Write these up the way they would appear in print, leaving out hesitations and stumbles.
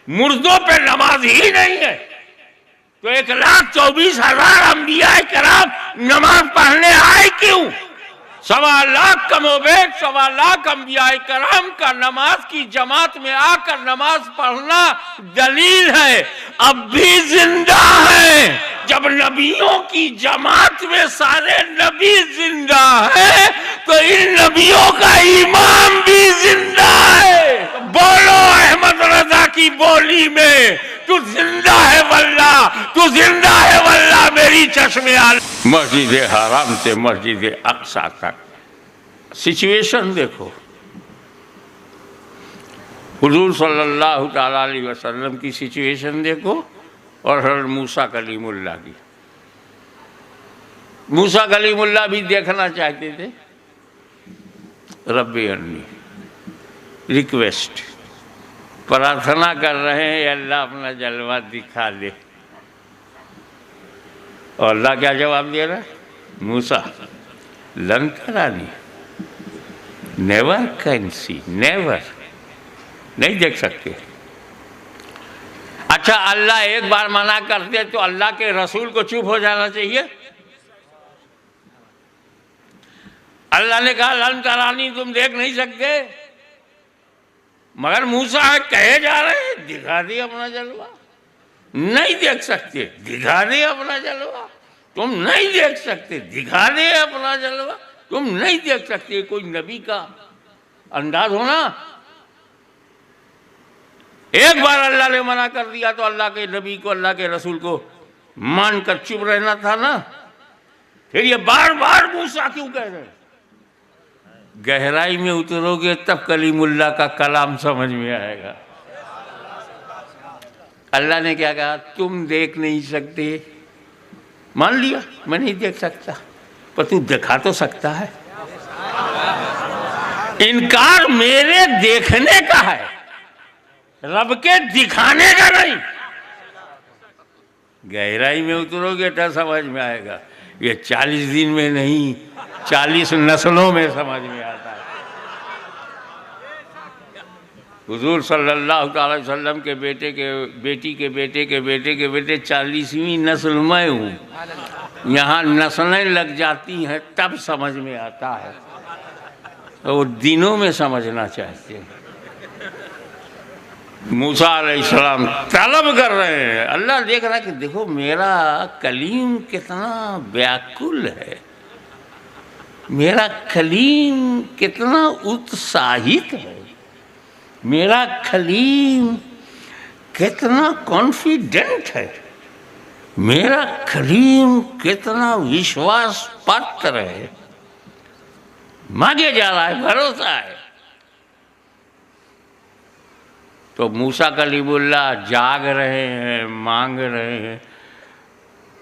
मुर्दों पे नमाज ही नहीं है, तो 1,24,000 अंबिया कराम नमाज पढ़ने आए क्यों? 1.25 कमोबेश 1.25 अंबिया कराम का नमाज की जमात में आकर नमाज पढ़ना दलील है अब भी जिंदा है। जब नबियों की जमात में सारे नबी जिंदा है तो इन नबियों का इमाम भी जिंदा है। बोलो अहमद रजा की बोली में, तू जिंदा है वल्ला, तू जिंदा है वल्ला मेरी चश्मे आल। मस्जिद हराम से मस्जिद अक्सा तक सिचुएशन देखो, हुजूर सल्लल्लाहु ताला अलैहि वसल्लम की सिचुएशन देखो और हज़रत मूसा कलीमुल्लाह की। मूसा कलीमुल्लाह भी देखना चाहते थे, रब्बी अन्नी रिक्वेस्ट प्रार्थना कर रहे हैं अल्लाह अपना जलवा दिखा दे, और अल्लाह क्या जवाब दे रहा है? मूसा लन तरानी, नेवर कैन सी, नेवर, नहीं देख सकते। अच्छा, अल्लाह एक बार मना करते तो अल्लाह के रसूल को चुप हो जाना चाहिए? अल्लाह ने कहा लन तरानी, तुम देख नहीं सकते, मगर मूसा है कहे जा रहे हैं दिखा दे अपना जलवा। नहीं देख सकते, दिखा दे अपना जलवा। तुम नहीं देख सकते, दिखा दे अपना जलवा। तुम नहीं देख सकते, कोई नबी का अंदाज होना। एक बार अल्लाह ने मना कर दिया तो अल्लाह के नबी को, अल्लाह के रसूल को मानकर चुप रहना था ना। फिर ये बार बार मूसा क्यों कह रहे हैं? गहराई में उतरोगे तब कलीमुल्लाह का कलाम समझ में आएगा। अल्लाह ने क्या कहा? तुम देख नहीं सकते, मान लिया मैं नहीं देख सकता, पर तू दिखा तो सकता है। इनकार मेरे देखने का है, रब के दिखाने का नहीं। गहराई में उतरोगे तो समझ में आएगा। ये 40 दिन में नहीं, 40 नस्लों में समझ में आता है। हुजूर सल्लल्लाहु अलैहि वसल्लम के बेटे के बेटी के बेटे के बेटे के बेटे 40वीं नस्ल में हूँ। यहाँ नस्लें लग जाती हैं तब समझ में आता है, तो वो दिनों में समझना चाहते हैं। मूसा अलैहिस्सलाम तलब कर रहे हैं, अल्लाह देख रहा है कि देखो मेरा कलीम कितना व्याकुल है, मेरा कलीम कितना उत्साहित है, मेरा कलीम कितना कॉन्फिडेंट है, मेरा कलीम कितना विश्वास पात्र है। मांगे जा रहा है, भरोसा है। तो मूसा कलीमुल्लाह जाग रहे हैं, मांग रहे हैं,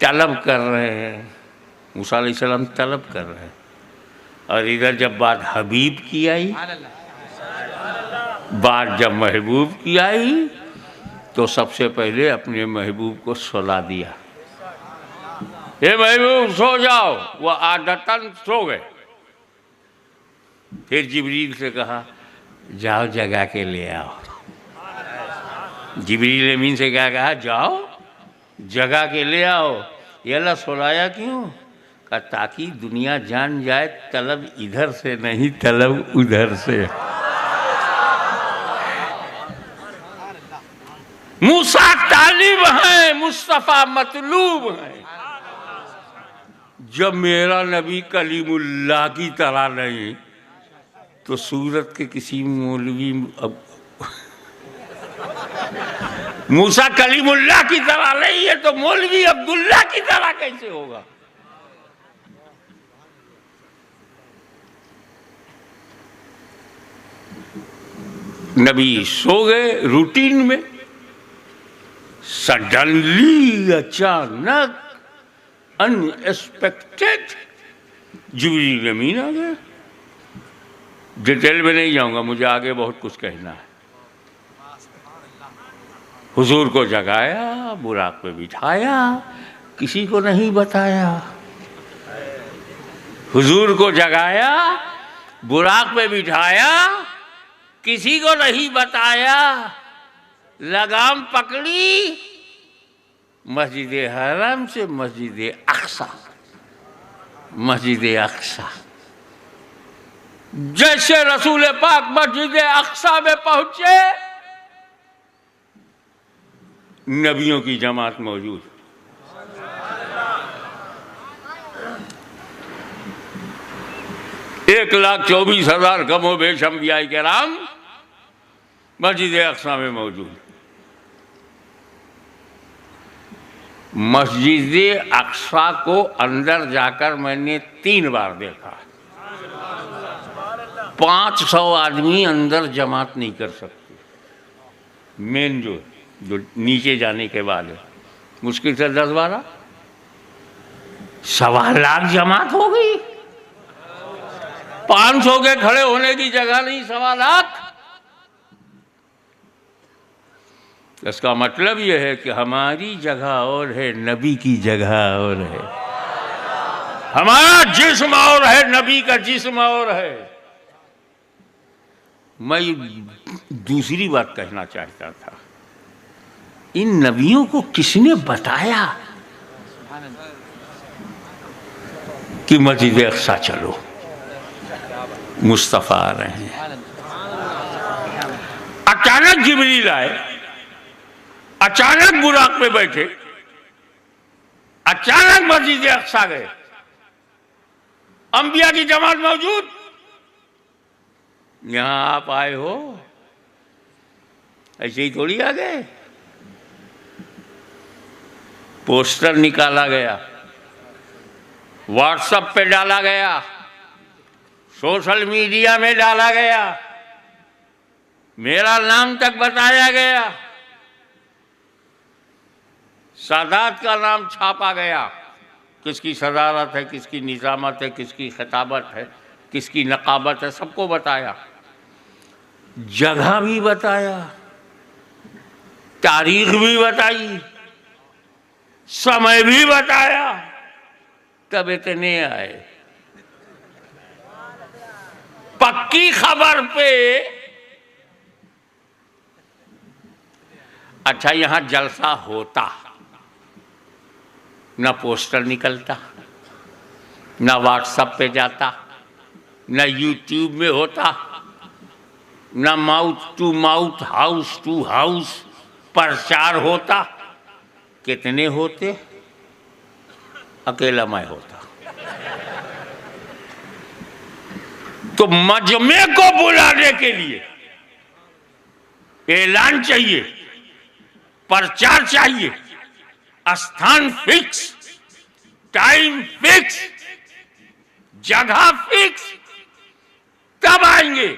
तलब कर रहे हैं। मूसा अलैहिस्सलाम तलब कर रहे हैं, और इधर जब बात हबीब की आई, बात जब महबूब की आई, तो सबसे पहले अपने महबूब को सुला दिया। ये महबूब सो जाओ, वो आदतन सो गए। फिर जिब्रील से कहा जाओ जगा के ले आओ। जिब्रील अमीन से क्या कहा? जाओ जगा के ले आओ। ये अल्लाह सुलाया क्यों? का ताकि दुनिया जान जाए तलब इधर से नहीं, तलब उधर से। मूसा तालिब हैं, मुस्तफ़ा मतलूब हैं। जब मेरा नबी कलीमुल्लाह की तरह नहीं, तो सूरत के किसी मौलवी अब मूसा कलीमुल्लाह की तरह नहीं है तो मौलवी अब्दुल्ला की तरह कैसे होगा? नबी सो गए रूटीन में, सडनली अचानक अनएक्सपेक्टेड जिब्रील अमीन आ गए। डिटेल में नहीं जाऊंगा, मुझे आगे बहुत कुछ कहना है। हुजूर को जगाया, बुराक पे बिठाया, किसी को नहीं बताया। हुजूर को जगाया, बुराक पे बिठाया, किसी को नहीं बताया। लगाम पकड़ी मस्जिद हरम से मस्जिद अक्सा। मस्जिद अक्सा जैसे रसूल पाक मस्जिद अक्सा में पहुंचे, नबियों की जमात मौजूद। 1,24,000 कमो बेश अंबिया किराम मस्जिद अक्सा में मौजूद। मस्जिद अक्सा को अंदर जाकर मैंने 3 बार देखा। 500 आदमी अंदर जमात नहीं कर सकते। मेन जो नीचे जाने के बाद है, मुश्किल से 10-12, 1.25 लाख जमात हो गई। 500 के खड़े होने की जगह नहीं, 1.25 लाख। इसका मतलब यह है कि हमारी जगह और है, नबी की जगह और है। हमारा जिस्म और है, नबी का जिस्म और है। मैं दूसरी बात कहना चाहता था, इन नबियों को किसने बताया कि मस्जिद अक्सा चलो? मुस्तफा आ रहे हैं। अचानक जिब्रील आए, अचानक बुराक पे बैठे, अचानक मस्जिद अक्सा गए। अंबिया की जमात मौजूद। यहां आप आए हो ऐसे ही थोड़ी आ गए। पोस्टर निकाला गया, व्हाट्सएप पे डाला गया, सोशल मीडिया में डाला गया, मेरा नाम तक बताया गया, सादात का नाम छापा गया। किसकी सदारत है, किसकी निजामत है, किसकी खिताबत है, किसकी नकाबत है, सबको बताया। जगह भी बताया, तारीख भी बताई, समय भी बताया। तब इतने आए। पक्की खबर पे। अच्छा, यहां जलसा होता, न पोस्टर निकलता, न व्हाट्सएप पे जाता, न यूट्यूब में होता, न mouth to mouth, house to house प्रचार होता। कितने होते? अकेला मैं होता। तो मजमे को बुलाने के लिए ऐलान चाहिए, प्रचार चाहिए, स्थान फिक्स, टाइम फिक्स, जगह फिक्स, तब आएंगे।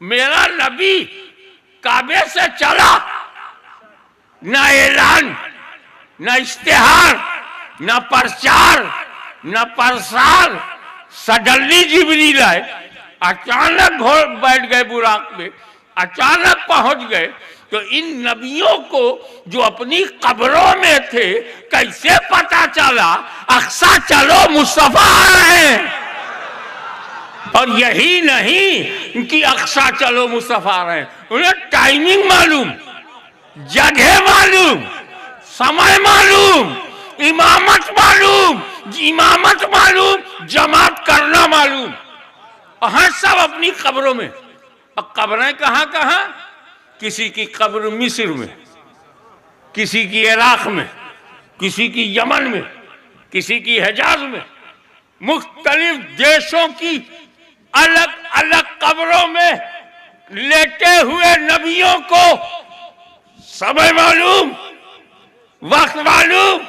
मेरा नबी काबे से चला, न ऐलान, न इश्तिहार, न प्रचार, न प्रसार। सडनली जिब्रील आए, अचानक बैठ गए बुराक में, अचानक पहुंच गए। तो इन नबियों को जो अपनी कब्रों में थे, कैसे पता चला अक्सा चलो मुस्तफा आ रहे हैं? और यही नहीं कि अक्सा चलो मुस्तफा आ रहे हैं, उन्हें टाइमिंग मालूम, जगह मालूम, समय मालूम, इमामत मालूम, जमात करना मालूम। और सब अपनी कब्रों में। अब कब्रें कहाँ कहाँ? किसी की कब्र मिस्र में, किसी की इराक में, किसी की यमन में, किसी की हिजाज में। मुख्तलिफ देशों की अलग अलग कब्रों में लेटे हुए नबियों को समय मालूम, वक्त मालूम,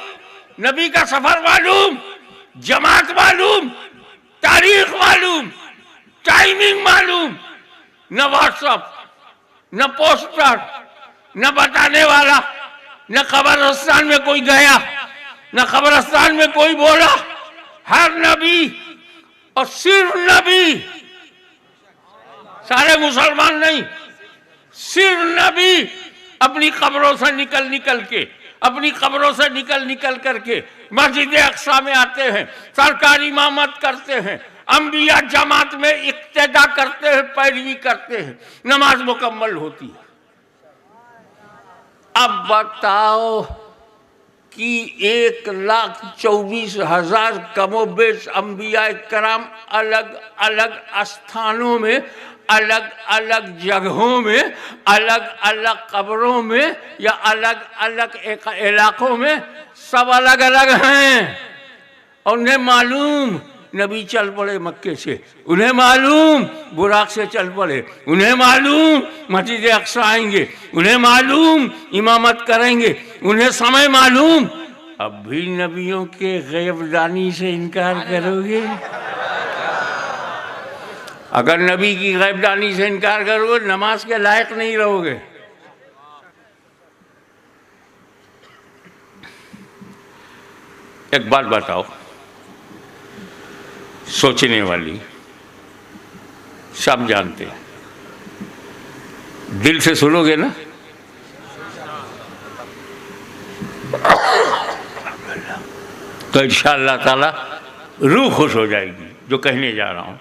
नबी का सफर मालूम, जमात मालूम, तारीख मालूम, टाइमिंग मालूम। न व्हाट्सएप, न पोस्टर, न बताने वाला, न कब्रिस्तान में कोई गया, न कब्रिस्तान में कोई बोला। हर नबी और सिर्फ नबी, सारे मुसलमान नहीं, सिर्फ नबी अपनी कब्रों से निकल के, अपनी कब्रों से निकल करके मस्जिद अक्सा में आते हैं, सरकारी इमामत करते हैं, अंबिया जमात में इक्तिदा करते हैं, पैरवी करते हैं, नमाज मुकम्मल होती है। अब बताओ कि 1,24,000 कमोबेश अंबिया कराम अलग अलग स्थानों में, अलग अलग जगहों में, अलग अलग कब्रों में या अलग अलग इलाकों में सब अलग अलग हैं। और उन्हें मालूम नबी चल पड़े मक्के से, उन्हें मालूम बुराक से चल पड़े, उन्हें मालूम मस्जिद अक्सा आएंगे, उन्हें मालूम इमामत करेंगे, उन्हें समय मालूम। अब भी नबियों के गैबदानी से इनकार करोगे? अगर नबी की गैबदानी से इनकार करोगे नमाज के लायक नहीं रहोगे। एक बात बताओ सोचने वाली, सब जानते हैं, दिल से सुनोगे ना तो इंशाअल्लाह ताला रूह खुश हो जाएगी। जो कहने जा रहा हूं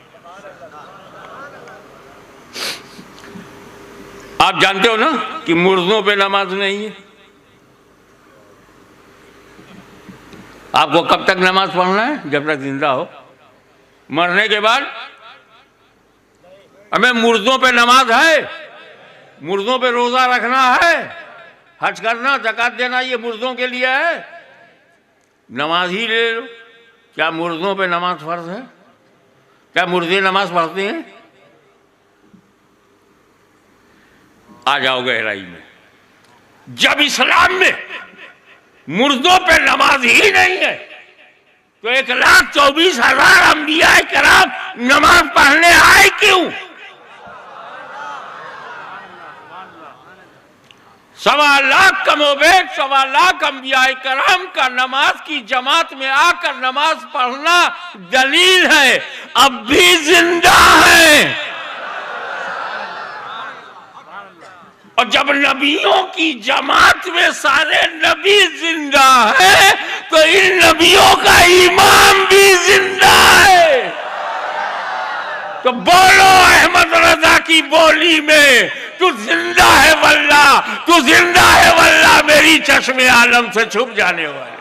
आप जानते हो ना कि मुर्दों पे नमाज नहीं है। आपको कब तक नमाज पढ़ना है? जब तक जिंदा हो। मरने के बाद हमें मुर्दों पे नमाज है, मुर्दों पे रोजा रखना है, हज करना, ज़कात देना, ये मुर्दों के लिए है। नमाज ही ले लो। क्या मुर्दों पे नमाज फर्ज है? क्या मुर्दे नमाज पढ़ते हैं? आ जाओ गहराई में। जब इस्लाम में मुर्दों पे नमाज ही नहीं है तो 1,24,000 अंबिया कराम नमाज पढ़ने आए क्यों? 1.25 लाख कमोबेश 1.25 लाख अंबिया कराम का नमाज की जमात में आकर नमाज पढ़ना दलील है अब भी जिंदा है। और जब नबियों की जमात में सारे नबी जिंदा है तो इन नबियों का इमाम भी जिंदा है। तो बोलो अहमद रजा की बोली में, तू जिंदा है वल्लाह, तू जिंदा है वल्लाह, मेरी चश्मे आलम से छुप जाने वाले।